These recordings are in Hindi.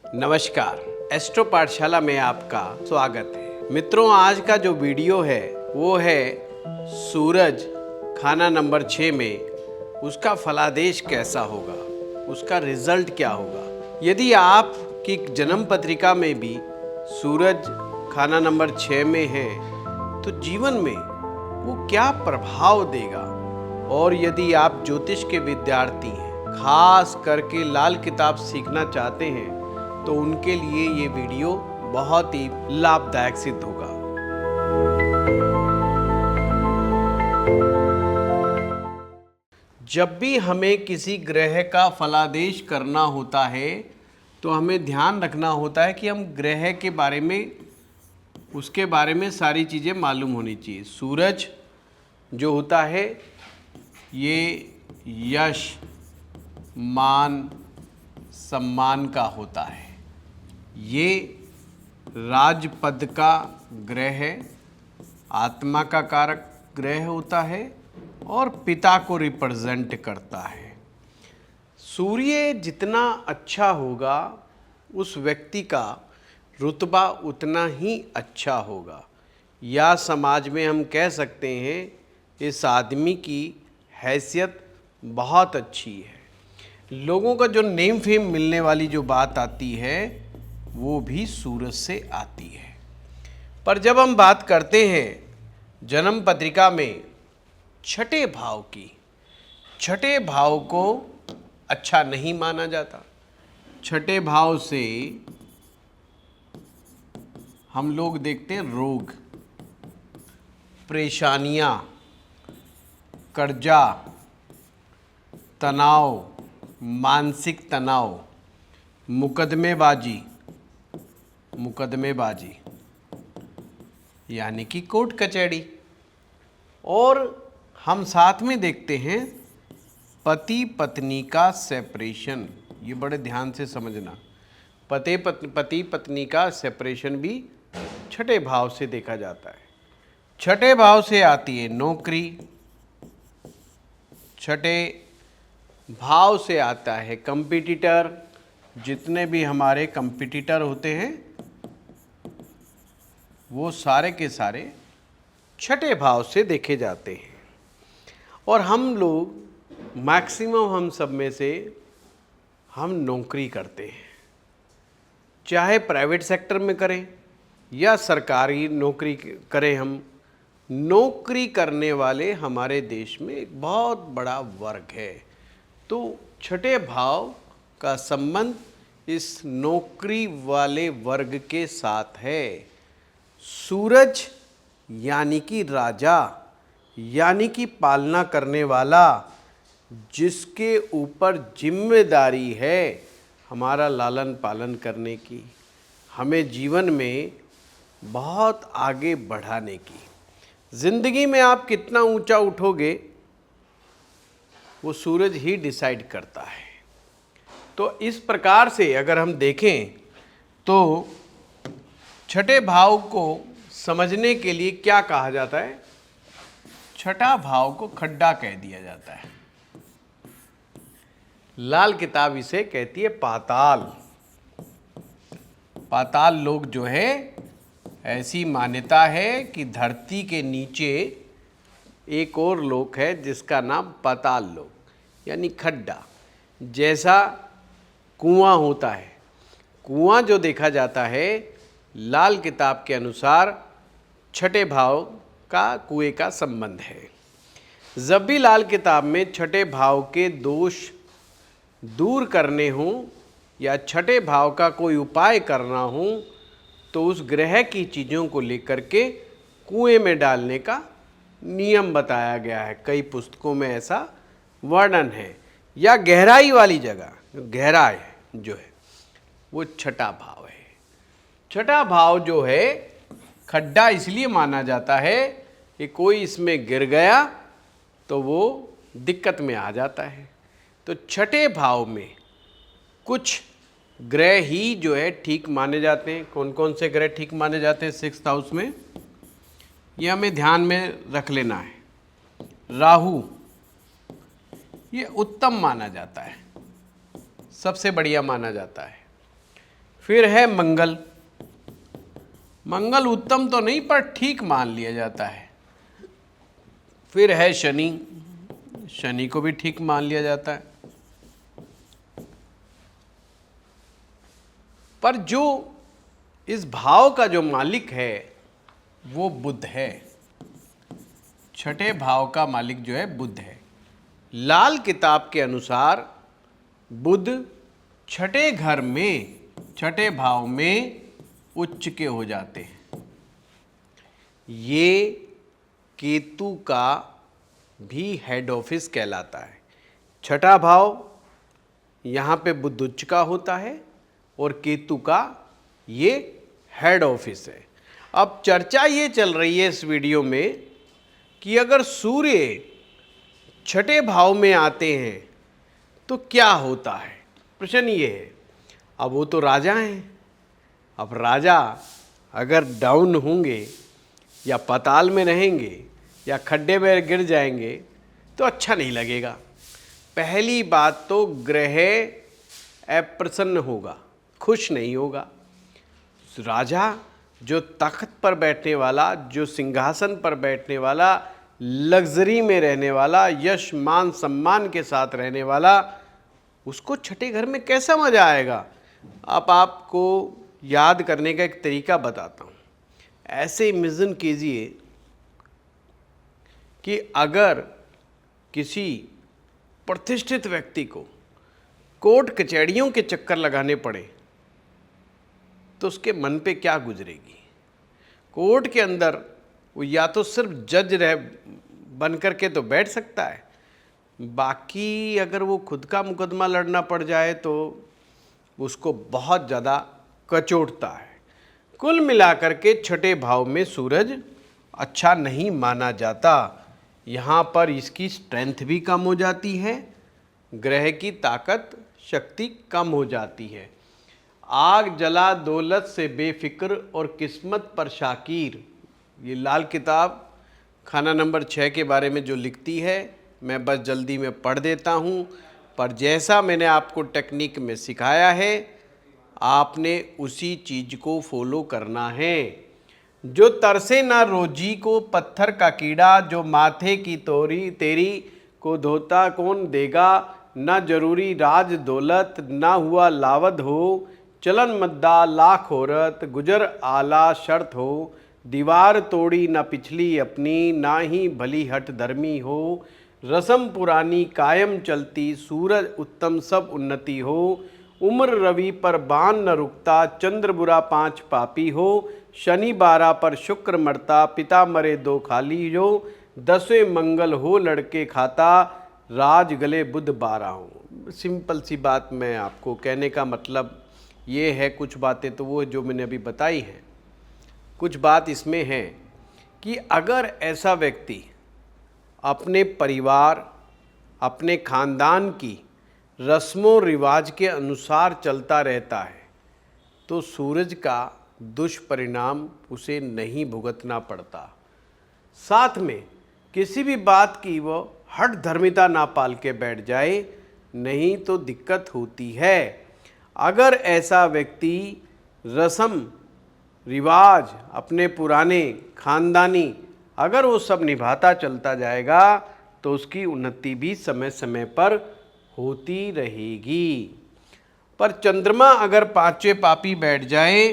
नमस्कार, एस्ट्रो पाठशाला में आपका स्वागत है। मित्रों, आज का जो वीडियो है वो है सूरज खाना नंबर 6 में उसका फलादेश कैसा होगा, उसका रिजल्ट क्या होगा। यदि आपकी जन्म पत्रिका में भी सूरज खाना नंबर 6 में है तो जीवन में वो क्या प्रभाव देगा। और यदि आप ज्योतिष के विद्यार्थी हैं, खास करके लाल किताब सीखना चाहते हैं, तो उनके लिए ये वीडियो बहुत ही लाभदायक सिद्ध होगा। जब भी हमें किसी ग्रह का फलादेश करना होता है तो हमें ध्यान रखना होता है कि हम ग्रह के बारे में, उसके बारे में सारी चीज़ें मालूम होनी चाहिए। सूरज जो होता है ये यश, मान, सम्मान का होता है। ये राजपद का ग्रह है, आत्मा का कारक ग्रह होता है और पिता को रिप्रेजेंट करता है। सूर्य जितना अच्छा होगा उस व्यक्ति का रुतबा उतना ही अच्छा होगा, या समाज में हम कह सकते हैं इस आदमी की हैसियत बहुत अच्छी है। लोगों का जो नेम फेम मिलने वाली जो बात आती है वो भी सूरज से आती है। पर जब हम बात करते हैं जन्म पत्रिका में छठे भाव की, छठे भाव को अच्छा नहीं माना जाता। छठे भाव से हम लोग देखते हैं रोग, परेशानियां, कर्जा, तनाव, मानसिक तनाव, मुकदमेबाजी यानी कि कोर्ट कचहरी। और हम साथ में देखते हैं पति पत्नी का सेपरेशन। ये बड़े ध्यान से समझना, पति पत्नी का सेपरेशन भी छठे भाव से देखा जाता है। छठे भाव से आती है नौकरी, छठे भाव से आता है कंपटीटर। जितने भी हमारे कंपटीटर होते हैं वो सारे के सारे छठे भाव से देखे जाते हैं। और हम लोग मैक्सिमम, हम सब में से हम नौकरी करते हैं, चाहे प्राइवेट सेक्टर में करें या सरकारी नौकरी करें। हम नौकरी करने वाले हमारे देश में एक बहुत बड़ा वर्ग है। तो छठे भाव का संबंध इस नौकरी वाले वर्ग के साथ है। सूरज यानी कि राजा, यानी कि पालना करने वाला, जिसके ऊपर जिम्मेदारी है हमारा लालन पालन करने की, हमें जीवन में बहुत आगे बढ़ाने की। ज़िंदगी में आप कितना ऊंचा उठोगे वो सूरज ही डिसाइड करता है। तो इस प्रकार से अगर हम देखें तो छठे भाव को समझने के लिए क्या कहा जाता है, छठा भाव को खड्डा कह दिया जाता है। लाल किताब इसे कहती है पाताल। पाताल लोक जो है, ऐसी मान्यता है कि धरती के नीचे एक और लोक है जिसका नाम पाताल लोक यानी खड्डा। जैसा कुआं होता है, कुआं जो देखा जाता है लाल किताब के अनुसार छठे भाव का कुएं का संबंध है। जब भी लाल किताब में छठे भाव के दोष दूर करने हों या छठे भाव का कोई उपाय करना हो तो उस ग्रह की चीज़ों को लेकर के कुएं में डालने का नियम बताया गया है। कई पुस्तकों में ऐसा वर्णन है। या गहराई वाली जगह, गहरा है जो है वो छठा भाव है। छठा भाव जो है खड्डा इसलिए माना जाता है कि कोई इसमें गिर गया तो वो दिक्कत में आ जाता है। तो छठे भाव में कुछ ग्रह ही जो है ठीक माने जाते हैं। कौन कौन से ग्रह ठीक माने जाते हैं सिक्स्थ हाउस में, ये हमें ध्यान में रख लेना है। राहु ये उत्तम माना जाता है, सबसे बढ़िया माना जाता है। फिर है मंगल। मंगल उत्तम तो नहीं पर ठीक मान लिया जाता है। फिर है शनि, शनि को भी ठीक मान लिया जाता है। पर जो इस भाव का जो मालिक है वो बुध है। छठे भाव का मालिक जो है बुध है। लाल किताब के अनुसार बुध छठे घर में, छठे भाव में उच्च के हो जाते हैं। ये केतु का भी हेड ऑफिस कहलाता है। छठा भाव यहाँ पे बुध उच्च का होता है और केतु का ये हेड ऑफिस है। अब चर्चा ये चल रही है इस वीडियो में कि अगर सूर्य छठे भाव में आते हैं तो क्या होता है। प्रश्न ये है। अब वो तो राजा हैं। अब राजा अगर डाउन होंगे या पाताल में रहेंगे या खड्डे में गिर जाएंगे तो अच्छा नहीं लगेगा। पहली बात तो ग्रह अप्रसन्न होगा, खुश नहीं होगा। राजा जो तख्त पर बैठने वाला, जो सिंहासन पर बैठने वाला, लग्जरी में रहने वाला, यश मान सम्मान के साथ रहने वाला, उसको छठे घर में कैसा मजा आएगा। अब आपको याद करने का एक तरीका बताता हूँ। ऐसे इमेजिन कीजिए कि अगर किसी प्रतिष्ठित व्यक्ति को कोर्ट कचहरियों के चक्कर लगाने पड़े तो उसके मन पे क्या गुजरेगी। कोर्ट के अंदर वो या तो सिर्फ जज रह बन करके तो बैठ सकता है, बाकी अगर वो खुद का मुकदमा लड़ना पड़ जाए तो उसको बहुत ज़्यादा कचोटता है। कुल मिलाकर के छठे भाव में सूरज अच्छा नहीं माना जाता। यहाँ पर इसकी स्ट्रेंथ भी कम हो जाती है, ग्रह की ताकत शक्ति कम हो जाती है। आग जला दौलत से बेफिक्र और किस्मत पर शाकिर, ये लाल किताब खाना नंबर 6 के बारे में जो लिखती है, मैं बस जल्दी में पढ़ देता हूँ। पर जैसा मैंने आपको टेक्निक में सिखाया है आपने उसी चीज़ को फॉलो करना है। जो तरसे ना रोजी को पत्थर का कीड़ा, जो माथे की तोरी तेरी को धोता कौन देगा। ना जरूरी राज दौलत, ना हुआ लावद हो, चलन मद्दा लाख औरत, गुजर आला शर्त हो। दीवार तोड़ी ना पिछली अपनी, ना ही भली हट धर्मी हो। रस्म पुरानी कायम चलती, सूरज उत्तम सब उन्नति हो। उम्र रवि पर बान न रुकता, चंद्र बुरा 5 पापी हो। शनि 12 पर शुक्र मरता, पिता मरे 2 खाली जो। 10वें मंगल हो लड़के खाता, राज गले बुध 12 हो। सिंपल सी बात मैं आपको कहने का मतलब ये है, कुछ बातें तो वो जो मैंने अभी बताई हैं, कुछ बात इसमें है कि अगर ऐसा व्यक्ति अपने परिवार, अपने खानदान की रस्मों रिवाज के अनुसार चलता रहता है तो सूरज का दुष्परिणाम उसे नहीं भुगतना पड़ता। साथ में किसी भी बात की वो हठ धर्मिता ना पाल के बैठ जाए, नहीं तो दिक्कत होती है। अगर ऐसा व्यक्ति रस्म रिवाज अपने पुराने खानदानी अगर वो सब निभाता चलता जाएगा तो उसकी उन्नति भी समय समय पर होती रहेगी। पर चंद्रमा अगर 5वें पापी बैठ जाए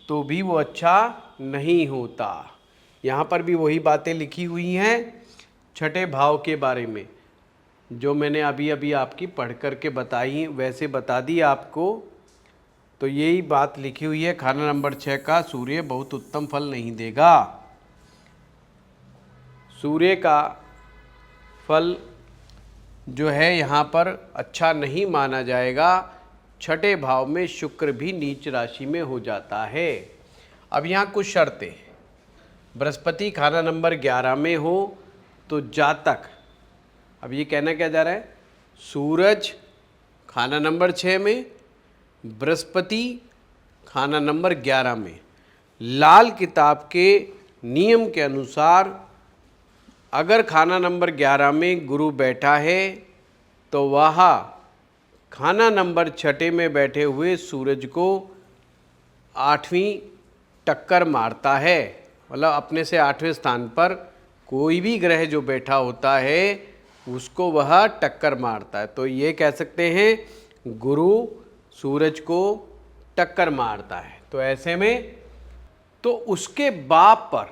तो भी वो अच्छा नहीं होता। यहाँ पर भी वही बातें लिखी हुई हैं छठे भाव के बारे में जो मैंने अभी अभी आपकी पढ़ करके बताई, वैसे बता दी आपको। तो यही बात लिखी हुई है खाना नंबर 6 का, सूर्य बहुत उत्तम फल नहीं देगा। सूर्य का फल जो है यहाँ पर अच्छा नहीं माना जाएगा। छठे भाव में शुक्र भी नीच राशि में हो जाता है। अब यहाँ कुछ शर्तें, बृहस्पति खाना नंबर 11 में हो तो जातक, अब ये कहना क्या जा रहा है, सूरज खाना नंबर 6 में, बृहस्पति खाना नंबर 11 में। लाल किताब के नियम के अनुसार अगर खाना नंबर 11 में गुरु बैठा है तो वह खाना नंबर 6 में बैठे हुए सूरज को 8वीं टक्कर मारता है, मतलब अपने से 8वें स्थान पर कोई भी ग्रह जो बैठा होता है उसको वह टक्कर मारता है। तो ये कह सकते हैं गुरु सूरज को टक्कर मारता है। तो ऐसे में तो उसके बाप पर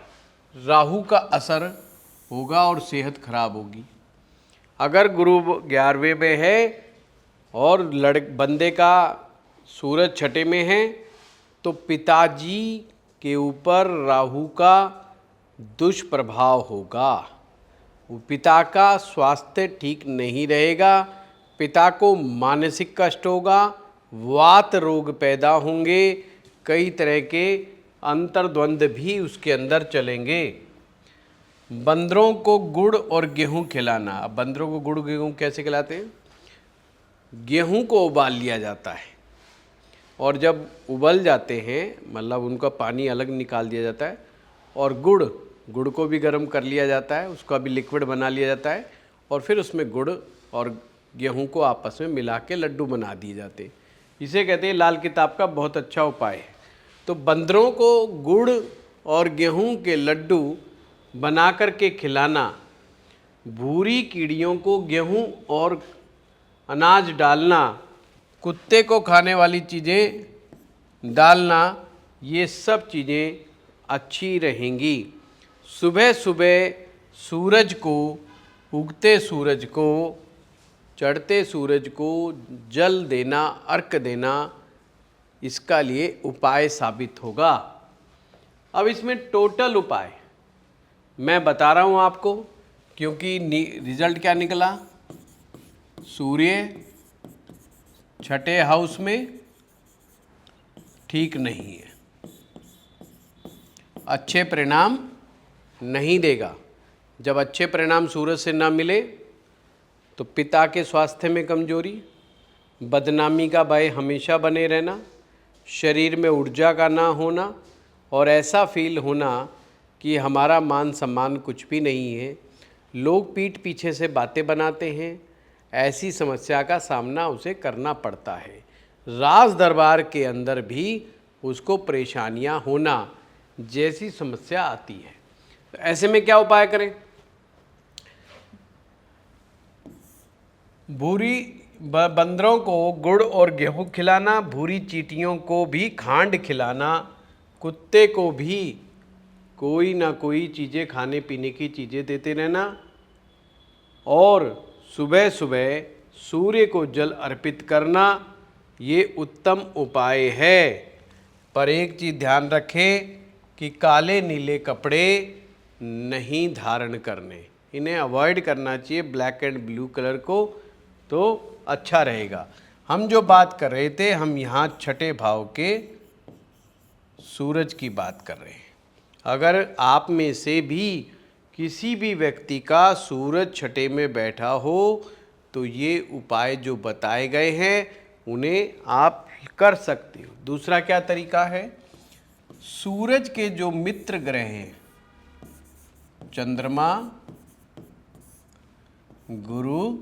राहु का असर होगा और सेहत खराब होगी। अगर गुरु 11वें में है और बंदे का सूरज छठे में है तो पिताजी के ऊपर राहु का दुष्प्रभाव होगा। पिता का स्वास्थ्य ठीक नहीं रहेगा, पिता को मानसिक कष्ट होगा, वात रोग पैदा होंगे, कई तरह के अंतर्द्वंद भी उसके अंदर चलेंगे। बंदरों को गुड़ और गेहूं खिलाना। अब बंदरों को गुड़ गेहूं कैसे खिलाते हैं? गेहूं को उबाल लिया जाता है और जब उबल जाते हैं मतलब उनका पानी अलग निकाल दिया जाता है और गुड़ को भी गर्म कर लिया जाता है, उसका भी लिक्विड बना लिया जाता है और फिर उसमें गुड़ और गेहूं को आपस में मिला के लड्डू बना दिए जाते हैं। इसे कहते हैं लाल किताब का बहुत अच्छा उपाय है। तो बंदरों को गुड़ और गेहूं के लड्डू बना कर के खिलाना, भूरी कीड़ियों को गेहूं और अनाज डालना, कुत्ते को खाने वाली चीज़ें डालना, ये सब चीज़ें अच्छी रहेंगी। सुबह सुबह सूरज को, उगते सूरज को, चढ़ते सूरज को जल देना, अर्घ देना, इसका लिए उपाय साबित होगा। अब इसमें टोटल उपाय मैं बता रहा हूँ आपको, क्योंकि रिजल्ट क्या निकला? सूर्य छठे हाउस में ठीक नहीं है, अच्छे परिणाम नहीं देगा। जब अच्छे परिणाम सूरज से ना मिले तो पिता के स्वास्थ्य में कमजोरी, बदनामी का भय हमेशा बने रहना, शरीर में ऊर्जा का ना होना और ऐसा फील होना कि हमारा मान सम्मान कुछ भी नहीं है, लोग पीठ पीछे से बातें बनाते हैं, ऐसी समस्या का सामना उसे करना पड़ता है। राज दरबार के अंदर भी उसको परेशानियां होना जैसी समस्या आती है। तो ऐसे में क्या उपाय करें? बंदरों को गुड़ और गेहूं खिलाना, भूरी चींटियों को भी खांड खिलाना, कुत्ते को भी कोई ना कोई चीज़ें, खाने पीने की चीज़ें देते रहना और सुबह सुबह सूर्य को जल अर्पित करना, ये उत्तम उपाय है। पर एक चीज़ ध्यान रखें कि काले नीले कपड़े नहीं धारण करने, इन्हें अवॉइड करना चाहिए, ब्लैक एंड ब्लू कलर को, तो अच्छा रहेगा। हम जो बात कर रहे थे, हम यहाँ छठे भाव के सूरज की बात कर रहे हैं। अगर आप में से भी किसी भी व्यक्ति का सूरज छठे में बैठा हो तो ये उपाय जो बताए गए हैं उन्हें आप कर सकते हो। दूसरा क्या तरीका है? सूरज के जो मित्र ग्रह हैं, चंद्रमा, गुरु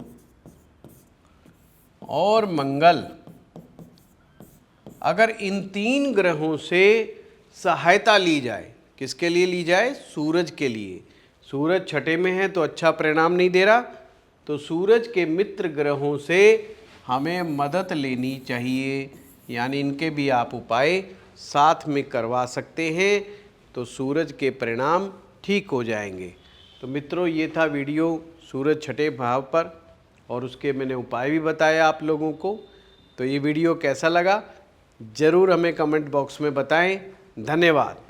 और मंगल, अगर इन 3 ग्रहों से सहायता ली जाए, किसके लिए ली जाए? सूरज के लिए। सूरज छठे में है तो अच्छा परिणाम नहीं दे रहा, तो सूरज के मित्र ग्रहों से हमें मदद लेनी चाहिए, यानी इनके भी आप उपाय साथ में करवा सकते हैं तो सूरज के परिणाम ठीक हो जाएंगे। तो मित्रों, ये था वीडियो सूरज छठे भाव पर और उसके मैंने उपाय भी बताया आप लोगों को। तो ये वीडियो कैसा लगा ज़रूर हमें कमेंट बॉक्स में बताएं। धन्यवाद।